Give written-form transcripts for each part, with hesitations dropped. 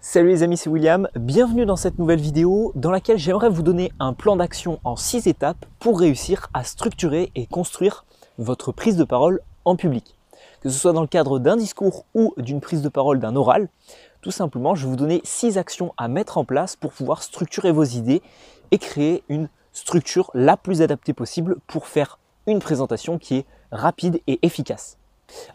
Salut les amis, c'est William, bienvenue dans cette nouvelle vidéo dans laquelle j'aimerais vous donner un plan d'action en 6 étapes pour réussir à structurer et construire votre prise de parole en public. Que ce soit dans le cadre d'un discours ou d'une prise de parole d'un oral, tout simplement je vais vous donner 6 actions à mettre en place pour pouvoir structurer vos idées et créer une structure la plus adaptée possible pour faire une présentation qui est rapide et efficace.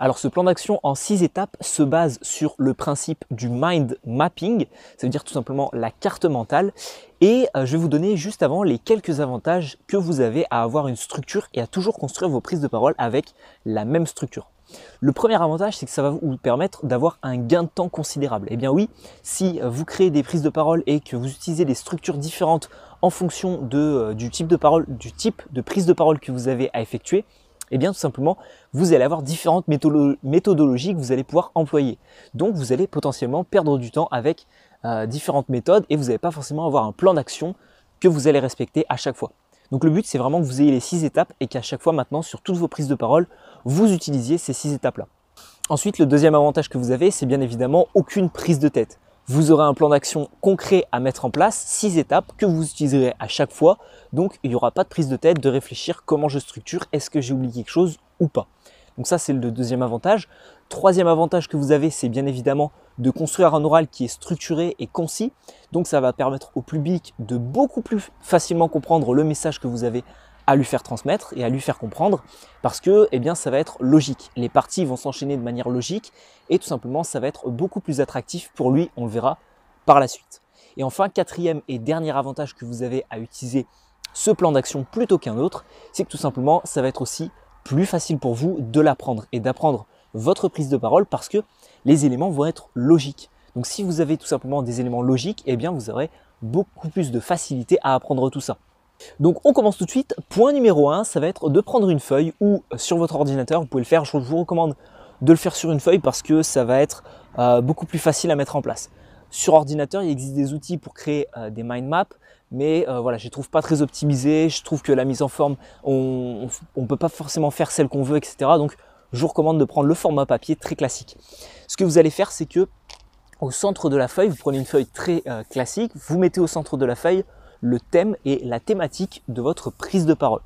Alors ce plan d'action en 6 étapes se base sur le principe du mind mapping, ça veut dire tout simplement la carte mentale, et je vais vous donner juste avant les quelques avantages que vous avez à avoir une structure et à toujours construire vos prises de parole avec la même structure. Le premier avantage, c'est que ça va vous permettre d'avoir un gain de temps considérable. Eh bien oui, si vous créez des prises de parole et que vous utilisez des structures différentes en fonction du type de prise de parole que vous avez à effectuer, eh bien tout simplement, vous allez avoir différentes méthodologies que vous allez pouvoir employer. Donc vous allez potentiellement perdre du temps avec différentes méthodes et vous n'allez pas forcément avoir un plan d'action que vous allez respecter à chaque fois. Donc le but, c'est vraiment que vous ayez les 6 étapes et qu'à chaque fois maintenant, sur toutes vos prises de parole, vous utilisiez ces 6 étapes-là. Ensuite, le deuxième avantage que vous avez, c'est bien évidemment aucune prise de tête. Vous aurez un plan d'action concret à mettre en place, 6 étapes que vous utiliserez à chaque fois. Donc, il n'y aura pas de prise de tête, de réfléchir comment je structure, est-ce que j'ai oublié quelque chose ou pas. Donc ça, c'est le deuxième avantage. Troisième avantage que vous avez, c'est bien évidemment de construire un oral qui est structuré et concis. Donc, ça va permettre au public de beaucoup plus facilement comprendre le message que vous avez à lui faire transmettre et à lui faire comprendre parce que ça va être logique. Les parties vont s'enchaîner de manière logique et tout simplement ça va être beaucoup plus attractif pour lui, on le verra par la suite. Et enfin, quatrième et dernier avantage que vous avez à utiliser ce plan d'action plutôt qu'un autre, c'est que tout simplement ça va être aussi plus facile pour vous de l'apprendre et d'apprendre votre prise de parole parce que les éléments vont être logiques. Donc si vous avez tout simplement des éléments logiques, vous aurez beaucoup plus de facilité à apprendre tout ça. Donc on commence tout de suite. Point numéro 1, ça va être de prendre une feuille ou sur votre ordinateur, vous pouvez le faire, je vous recommande de le faire sur une feuille parce que ça va être beaucoup plus facile à mettre en place. Sur ordinateur, il existe des outils pour créer des mind maps, mais voilà, je les trouve pas très optimisés, je trouve que la mise en forme, on ne peut pas forcément faire celle qu'on veut, etc. Donc je vous recommande de prendre le format papier très classique. Ce que vous allez faire, c'est que au centre de la feuille, vous prenez une feuille très classique, vous mettez au centre de la feuille le thème et la thématique de votre prise de parole.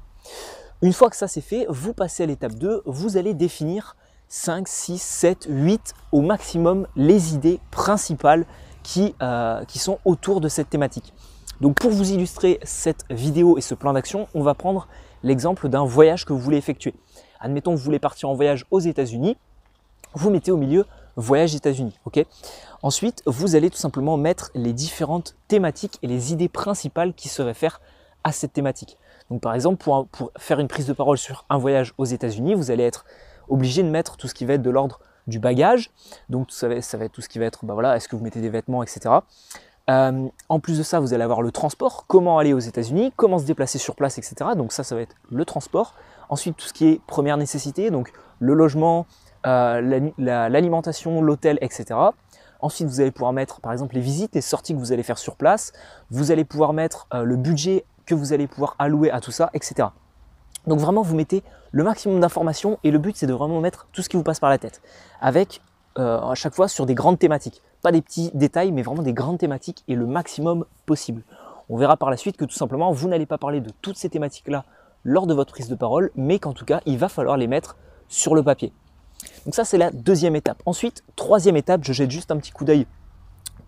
Une fois que ça c'est fait, vous passez à l'étape 2, vous allez définir 5, 6, 7, 8 au maximum les idées principales qui sont autour de cette thématique. Donc pour vous illustrer cette vidéo et ce plan d'action, on va prendre l'exemple d'un voyage que vous voulez effectuer. Admettons que vous voulez partir en voyage aux États-Unis, vous mettez au milieu voyage États-Unis, ok ? Ensuite, vous allez tout simplement mettre les différentes thématiques et les idées principales qui se réfèrent à cette thématique. Donc par exemple, pour faire une prise de parole sur un voyage aux États-Unis, vous allez être obligé de mettre tout ce qui va être de l'ordre du bagage. Donc ça va être tout ce qui va être, est-ce que vous mettez des vêtements, etc. En plus de ça, vous allez avoir le transport, comment aller aux États-Unis, comment se déplacer sur place, etc. Donc ça va être le transport. Ensuite, tout ce qui est première nécessité, donc le logement, l'alimentation, l'hôtel, etc. Ensuite, vous allez pouvoir mettre par exemple les visites, les sorties que vous allez faire sur place. Vous allez pouvoir mettre le budget que vous allez pouvoir allouer à tout ça, etc. Donc vraiment, vous mettez le maximum d'informations et le but, c'est de vraiment mettre tout ce qui vous passe par la tête avec à chaque fois sur des grandes thématiques. Pas des petits détails, mais vraiment des grandes thématiques et le maximum possible. On verra par la suite que tout simplement, vous n'allez pas parler de toutes ces thématiques-là lors de votre prise de parole, mais qu'en tout cas, il va falloir les mettre sur le papier. Donc ça, c'est la deuxième étape. Ensuite, troisième étape, je jette juste un petit coup d'œil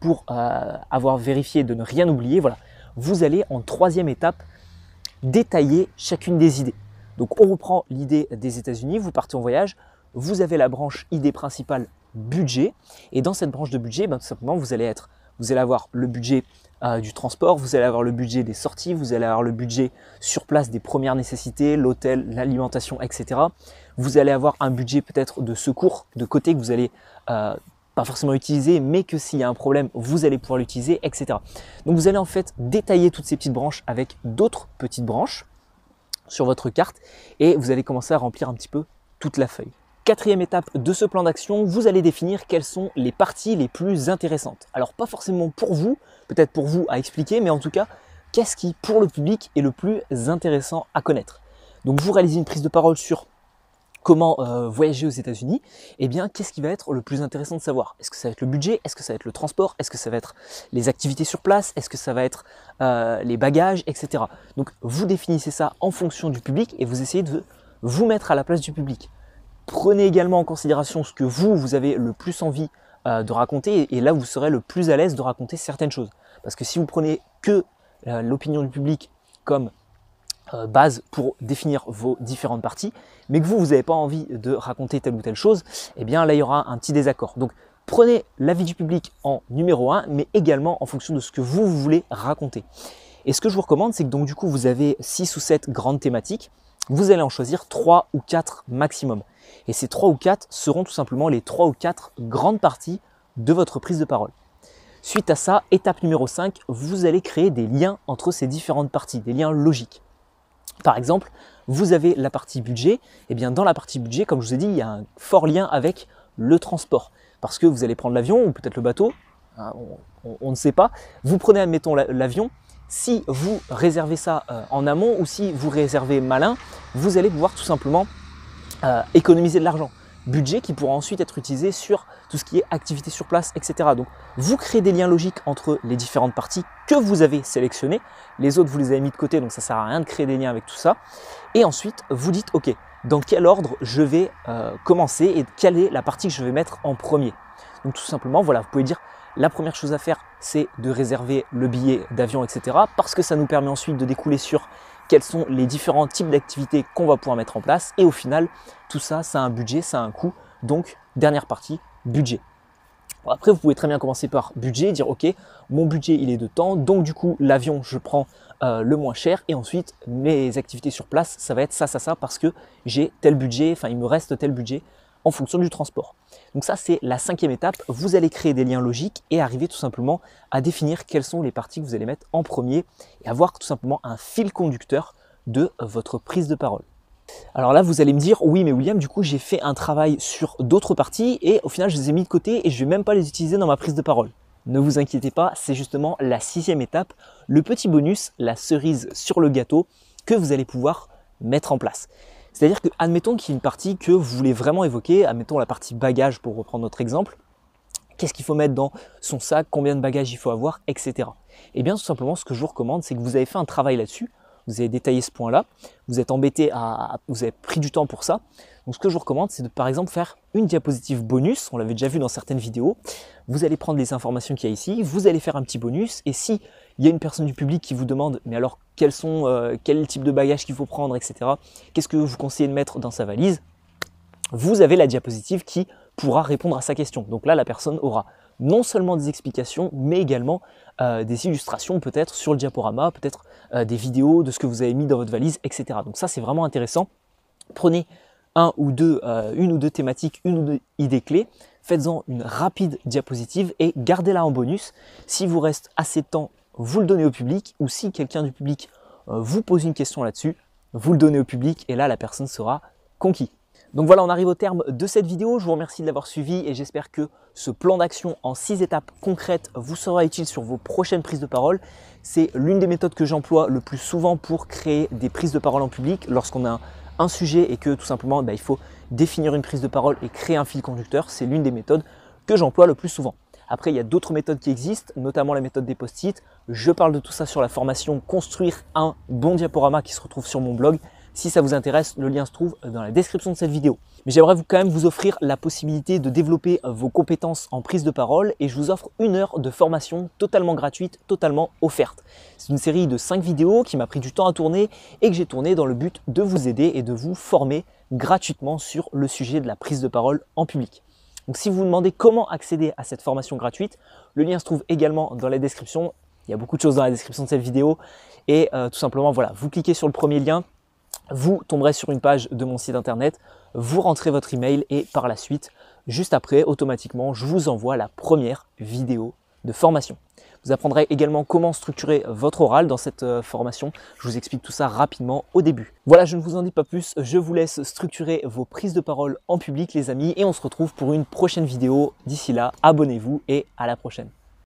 pour avoir vérifié de ne rien oublier. Voilà, vous allez en troisième étape détailler chacune des idées. Donc on reprend l'idée des États-Unis, vous partez en voyage, vous avez la branche idée principale budget, et dans cette branche de budget, tout simplement, vous allez avoir le budget du transport, vous allez avoir le budget des sorties, vous allez avoir le budget sur place des premières nécessités, l'hôtel, l'alimentation, etc. Vous allez avoir un budget peut-être de secours de côté que vous allez pas forcément utiliser, mais que s'il y a un problème, vous allez pouvoir l'utiliser, etc. Donc vous allez en fait détailler toutes ces petites branches avec d'autres petites branches sur votre carte et vous allez commencer à remplir un petit peu toute la feuille. Quatrième étape de ce plan d'action, vous allez définir quelles sont les parties les plus intéressantes. Alors pas forcément pour vous, peut-être pour vous à expliquer, mais en tout cas, qu'est-ce qui pour le public est le plus intéressant à connaître. Donc vous réalisez une prise de parole sur comment voyager aux États-Unis, eh bien, qu'est-ce qui va être le plus intéressant de savoir? Est-ce que ça va être le budget? Est-ce que ça va être le transport? Est-ce que ça va être les activités sur place? Est-ce que ça va être les bagages, etc. Donc, vous définissez ça en fonction du public et vous essayez de vous mettre à la place du public. Prenez également en considération ce que vous avez le plus envie de raconter et là, vous serez le plus à l'aise de raconter certaines choses. Parce que si vous prenez que l'opinion du public comme base pour définir vos différentes parties, mais que vous n'avez pas envie de raconter telle ou telle chose, eh bien là il y aura un petit désaccord. Donc prenez l'avis du public en numéro 1, mais également en fonction de ce que vous voulez raconter. Et ce que je vous recommande, c'est que donc du coup vous avez 6 ou 7 grandes thématiques, vous allez en choisir 3 ou 4 maximum. Et ces 3 ou 4 seront tout simplement les 3 ou 4 grandes parties de votre prise de parole. Suite à ça, étape numéro 5, vous allez créer des liens entre ces différentes parties, des liens logiques. Par exemple, vous avez la partie budget, et bien dans la partie budget, comme je vous ai dit, il y a un fort lien avec le transport. Parce que vous allez prendre l'avion ou peut-être le bateau, on ne sait pas. Vous prenez, admettons, l'avion, si vous réservez ça en amont ou si vous réservez malin, vous allez pouvoir tout simplement économiser de l'argent. Budget qui pourra ensuite être utilisé sur tout ce qui est activité sur place, etc. Donc, vous créez des liens logiques entre les différentes parties que vous avez sélectionnées. Les autres, vous les avez mis de côté, donc ça ne sert à rien de créer des liens avec tout ça. Et ensuite, vous dites, OK, dans quel ordre je vais commencer et quelle est la partie que je vais mettre en premier. Donc, tout simplement, voilà, vous pouvez dire, la première chose à faire, c'est de réserver le billet d'avion, etc. Parce que ça nous permet ensuite de découler sur quels sont les différents types d'activités qu'on va pouvoir mettre en place. Et au final, tout ça, ça a un budget, ça a un coût. Donc, dernière partie, budget. Bon, après, vous pouvez très bien commencer par budget, dire ok, mon budget il est de temps, donc du coup l'avion je prends le moins cher et ensuite mes activités sur place ça va être ça, parce que j'ai tel budget, enfin il me reste tel budget en fonction du transport. Donc ça c'est la 5e étape, vous allez créer des liens logiques et arriver tout simplement à définir quelles sont les parties que vous allez mettre en premier et avoir tout simplement un fil conducteur de votre prise de parole. Alors là, vous allez me dire, oui, mais William, du coup, j'ai fait un travail sur d'autres parties et au final, je les ai mis de côté et je ne vais même pas les utiliser dans ma prise de parole. Ne vous inquiétez pas, c'est justement la 6e étape, le petit bonus, la cerise sur le gâteau que vous allez pouvoir mettre en place. C'est-à-dire que, admettons qu'il y ait une partie que vous voulez vraiment évoquer, admettons la partie bagage pour reprendre notre exemple, qu'est-ce qu'il faut mettre dans son sac, combien de bagages il faut avoir, etc. Et bien, tout simplement, ce que je vous recommande, c'est que vous avez fait un travail là-dessus, vous avez détaillé ce point-là, vous êtes embêté vous avez pris du temps pour ça. Donc ce que je vous recommande, c'est de par exemple faire une diapositive bonus, on l'avait déjà vu dans certaines vidéos. Vous allez prendre les informations qu'il y a ici, vous allez faire un petit bonus et si il y a une personne du public qui vous demande mais alors quel type de bagages qu'il faut prendre, etc. Qu'est-ce que vous conseillez de mettre dans sa valise? Vous avez la diapositive qui pourra répondre à sa question. Donc là, la personne aura non seulement des explications, mais également des illustrations peut-être sur le diaporama, peut-être des vidéos de ce que vous avez mis dans votre valise, etc. Donc ça, c'est vraiment intéressant. Prenez une ou deux thématiques, une ou deux idées clés, faites-en une rapide diapositive et gardez-la en bonus. S'il vous reste assez de temps, vous le donnez au public ou si quelqu'un du public vous pose une question là-dessus, vous le donnez au public et là, la personne sera conquise. Donc voilà, on arrive au terme de cette vidéo. Je vous remercie de l'avoir suivi et j'espère que ce plan d'action en 6 étapes concrètes vous sera utile sur vos prochaines prises de parole. C'est l'une des méthodes que j'emploie le plus souvent pour créer des prises de parole en public lorsqu'on a un sujet et que tout simplement il faut définir une prise de parole et créer un fil conducteur. C'est l'une des méthodes que j'emploie le plus souvent. Après, il y a d'autres méthodes qui existent, notamment la méthode des post-it. Je parle de tout ça sur la formation « Construire un bon diaporama » qui se retrouve sur mon blog. Si ça vous intéresse, le lien se trouve dans la description de cette vidéo. Mais j'aimerais quand même vous offrir la possibilité de développer vos compétences en prise de parole et je vous offre 1 heure de formation totalement gratuite, totalement offerte. C'est une série de 5 vidéos qui m'a pris du temps à tourner et que j'ai tourné dans le but de vous aider et de vous former gratuitement sur le sujet de la prise de parole en public. Donc si vous vous demandez comment accéder à cette formation gratuite, le lien se trouve également dans la description. Il y a beaucoup de choses dans la description de cette vidéo et tout simplement, voilà, vous cliquez sur le premier lien. Vous tomberez sur une page de mon site internet, vous rentrez votre email et par la suite, juste après, automatiquement, je vous envoie la première vidéo de formation. Vous apprendrez également comment structurer votre oral dans cette formation. Je vous explique tout ça rapidement au début. Voilà, je ne vous en dis pas plus, je vous laisse structurer vos prises de parole en public les amis et on se retrouve pour une prochaine vidéo. D'ici là, abonnez-vous et à la prochaine.